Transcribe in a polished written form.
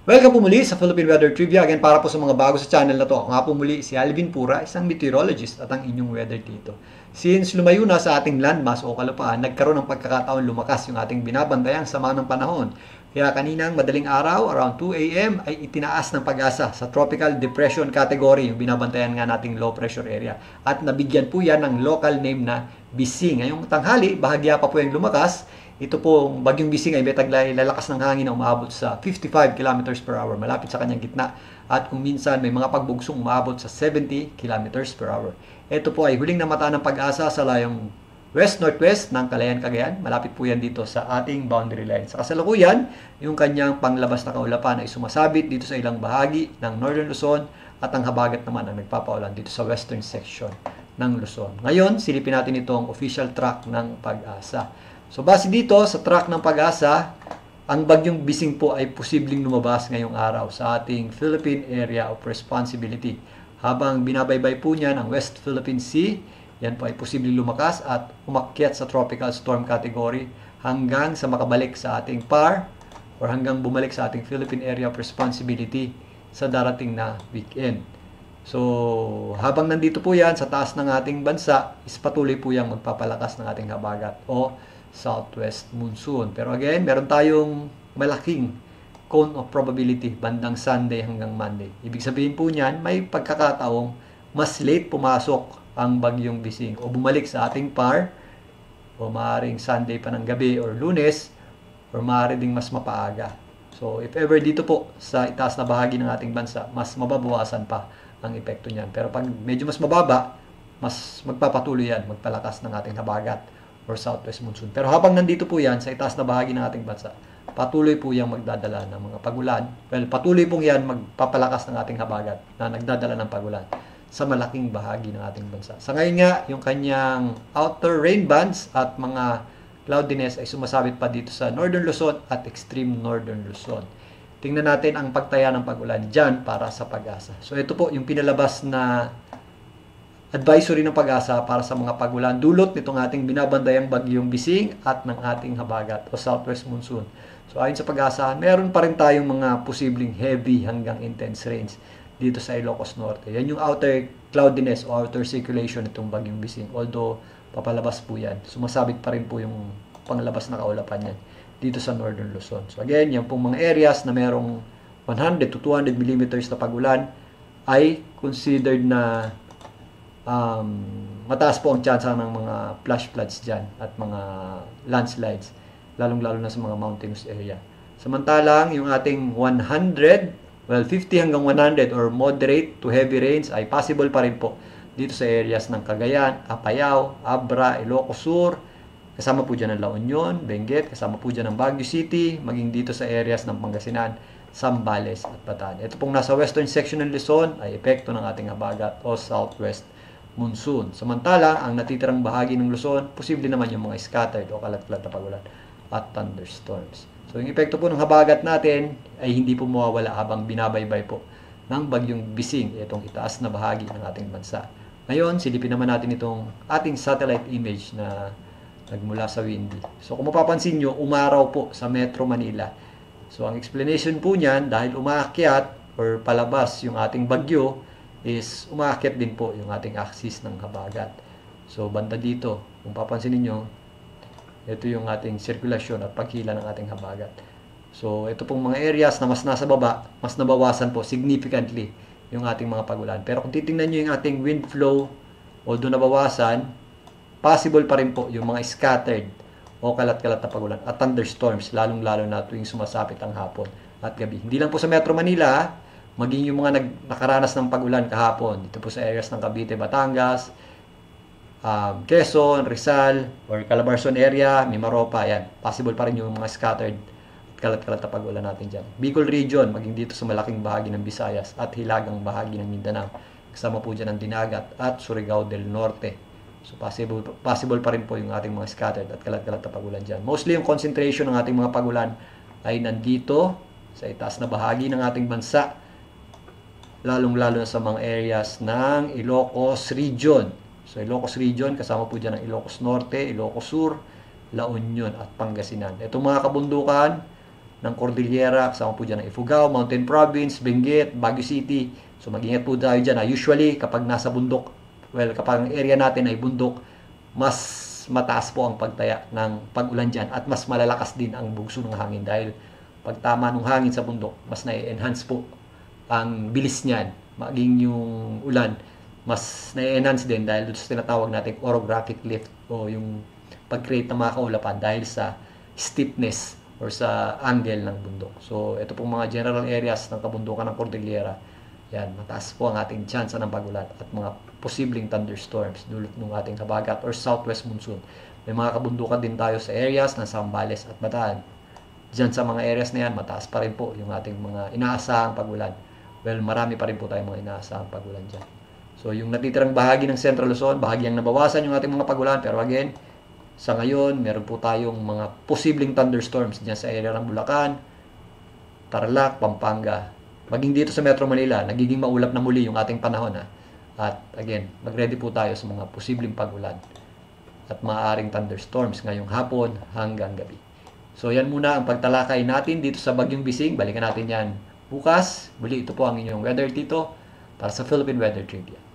Welcome po muli sa Philippine Weather Trivia. Again, para po sa mga bago sa channel na to, ako nga po muli si Alvin Pura, isang meteorologist at ang inyong weather dito. Since lumayo na sa ating landmass o kalupaan, nagkaroon ng pagkakataon lumakas yung ating binabantayang sama ng panahon. Kaya kaninang madaling araw, around 2 a.m., ay itinaas ng pag-asa sa Tropical Depression category, yung binabantayan nga nating low pressure area. At nabigyan po yan ng local name na Bising. Ngayong tanghali, bahagya pa po yung lumakas. Ito pong bagyong Bising ay may taglay lalakas ng hangin na umaabot sa 55 kilometers per hour, malapit sa kanyang gitna. At kung minsan may mga pagbugsong umaabot sa 70 kilometers per hour. Ito po ay huling namata ng pag-asa sa layong west-northwest ng Calayan, Cagayan. Malapit po yan dito sa ating boundary line. Sa kasalukuyan, yung kanyang panglabas na kaulapan ay sumasabit dito sa ilang bahagi ng Northern Luzon at ang habagat naman ang nagpapaulan dito sa western section ng Luzon. Ngayon, silipin natin itong official track ng pag-asa. So base dito sa track ng pag-asa, ang bagyong Bising po ay posibleng lumabas ngayong araw sa ating Philippine Area of Responsibility. Habang binabaybay po niyan ang West Philippine Sea, yan po ay posibleng lumakas at umakyat sa tropical storm category hanggang sa makabalik sa ating PAR or hanggang bumalik sa ating Philippine Area of Responsibility sa darating na weekend. So, habang nandito po yan sa taas ng ating bansa, is patuloy po yung magpapalakas ng ating habagat o southwest monsoon. Pero again, meron tayong malaking cone of probability bandang Sunday hanggang Monday. Ibig sabihin po niyan, may pagkakataong mas late pumasok ang bagyong Bising o bumalik sa ating PAR o maaaring Sunday pa ng gabi or Lunes or maaari ding mas mapaaga. So, if ever dito po sa itaas na bahagi ng ating bansa, mas mababawasan pa ang epekto niyan. Pero pag medyo mas mababa, mas magpapatuloy yan, magpalakas ng ating habagat or southwest monsoon. Pero habang nandito po yan sa itaas na bahagi ng ating bansa, patuloy po yang magdadala ng mga pagulan. Well, patuloy pong yan magpapalakas ng ating habagat na nagdadala ng pagulan sa malaking bahagi ng ating bansa. Sa ngayon nga, yung kanyang outer rain bands at mga cloudiness ay sumasabit pa dito sa Northern Luzon at extreme Northern Luzon. Tingnan natin ang pagtaya ng pagulan dyan para sa pag-asa. So ito po yung pinalabas na advisory ng pag-asa para sa mga pagulan dulot nitong ating binabandayang bagyong Bising at ng ating habagat o southwest monsoon. So ayon sa pag-asa, meron pa rin tayong mga posibleng heavy hanggang intense rains dito sa Ilocos Norte. Yan yung outer cloudiness o outer circulation nitong bagyong Bising. Although papalabas po yan, sumasabit pa rin po yung panglabas na kaulapan yan dito sa Northern Luzon. So again, yan pong mga areas na merong 100 to 200 millimeters na pagulan ay considered na mataas po ang tsansa ng mga flash floods dyan at mga landslides, lalong-lalo na sa mga mountainous area. Samantalang, yung ating 100, 50 hanggang 100 or moderate to heavy rains ay possible pa rin po dito sa areas ng Cagayan, Apayao, Abra, Ilocos Sur, kasama po dyan ng La Union, Benguet, kasama po dyan ng Baguio City, maging dito sa areas ng Pangasinan, Zambales at Batanes. Ito pong nasa western section ng Luzon ay epekto ng ating habagat o southwest monsoon. Samantalang, ang natitirang bahagi ng Luzon, posible naman yung mga scattered o kalat-kalat na pagulan at thunderstorms. So, yung epekto po ng habagat natin ay hindi po mawawala habang binabaybay po ng bagyong Bising, itong itaas na bahagi ng ating bansa. Ngayon, silipin naman natin itong ating satellite image na nagmula sa windy. So, kung mapapansin nyo, umaraw po sa Metro Manila. So, ang explanation po niyan, dahil umaakyat or palabas yung ating bagyo, is umaakyat din po yung ating axis ng habagat. So, banda dito, kung papansinin nyo, ito yung ating sirkulasyon at paghila ng ating habagat. So, ito pong mga areas na mas nasa baba, mas nabawasan po significantly yung ating mga pagulan. Pero kung titingnan nyo yung ating wind flow, although nabawasan, possible pa rin po yung mga scattered o kalat-kalat na pagulan at thunderstorms, lalong-lalo na tuwing sumasapit ang hapon at gabi. Hindi lang po sa Metro Manila, maging yung mga nakaranas ng pagulan kahapon dito po sa areas ng Cavite, Batangas, Quezon, Rizal, or Calabarzon area, Mimaropa, yan. Possible pa rin yung mga scattered at kalat-kalat na pagulan natin dyan. Bicol region, maging dito sa malaking bahagi ng Visayas at hilagang bahagi ng Mindanao. Kasama po dyan ang Dinagat at Surigao del Norte. So possible pa rin po yung ating mga scattered at kalat-kalat na pagulan dyan. Mostly yung concentration ng ating mga pagulan ay nandito sa itaas na bahagi ng ating bansa, lalong-lalo na sa mga areas ng Ilocos region. So, Ilocos region, kasama po dyan ang Ilocos Norte, Ilocos Sur, La Union at Pangasinan. Itong mga kabundukan, ng Cordillera, kasama po dyan ang Ifugao, Mountain Province, Benguet, Baguio City. So mag-ingat po tayo dyan. Usually, kapag nasa bundok, kapag ang area natin ay bundok, mas mataas po ang pagtaya ng pag-ulan dyan at mas malalakas din ang bugso ng hangin dahil pag tama ng hangin sa bundok, mas na-enhance po ang bilis niyan. Maging yung ulan, mas na-enhance din dahil doon sa tinatawag nating orographic lift o yung pag-create ng mga kaulapan dahil sa steepness or sa angle ng bundok. So, ito pong mga general areas ng kabundukan ng Cordillera. Yan, mataas po ang ating tsansa ng pag-ulan at mga posibleng thunderstorms dulot ng ating habagat or southwest monsoon. May mga kabundukan din tayo sa areas ng Zambales at Bataan. Diyan sa mga areas na yan, mataas pa rin po yung ating mga inaasahang pag-ulan. Well, marami pa rin po tayong mga inaasahang pag-ulan dyan. So, yung natitirang bahagi ng Central Luzon, bahagyang nabawasan yung ating mga pag-ulan. Pero again, sa ngayon, meron po tayong mga posibleng thunderstorms dyan sa area ng Bulacan, Tarlac, Pampanga. Maging dito sa Metro Manila, nagiging maulap na muli yung ating panahon. At again, mag-ready po tayo sa mga posibleng pag-ulan at maaaring thunderstorms ngayong hapon hanggang gabi. So yan muna ang pagtalakay natin dito sa Bagyong Bising. Balikan natin yan bukas. Muli ito po ang inyong Weather Tito para sa Philippine Weather Trivia.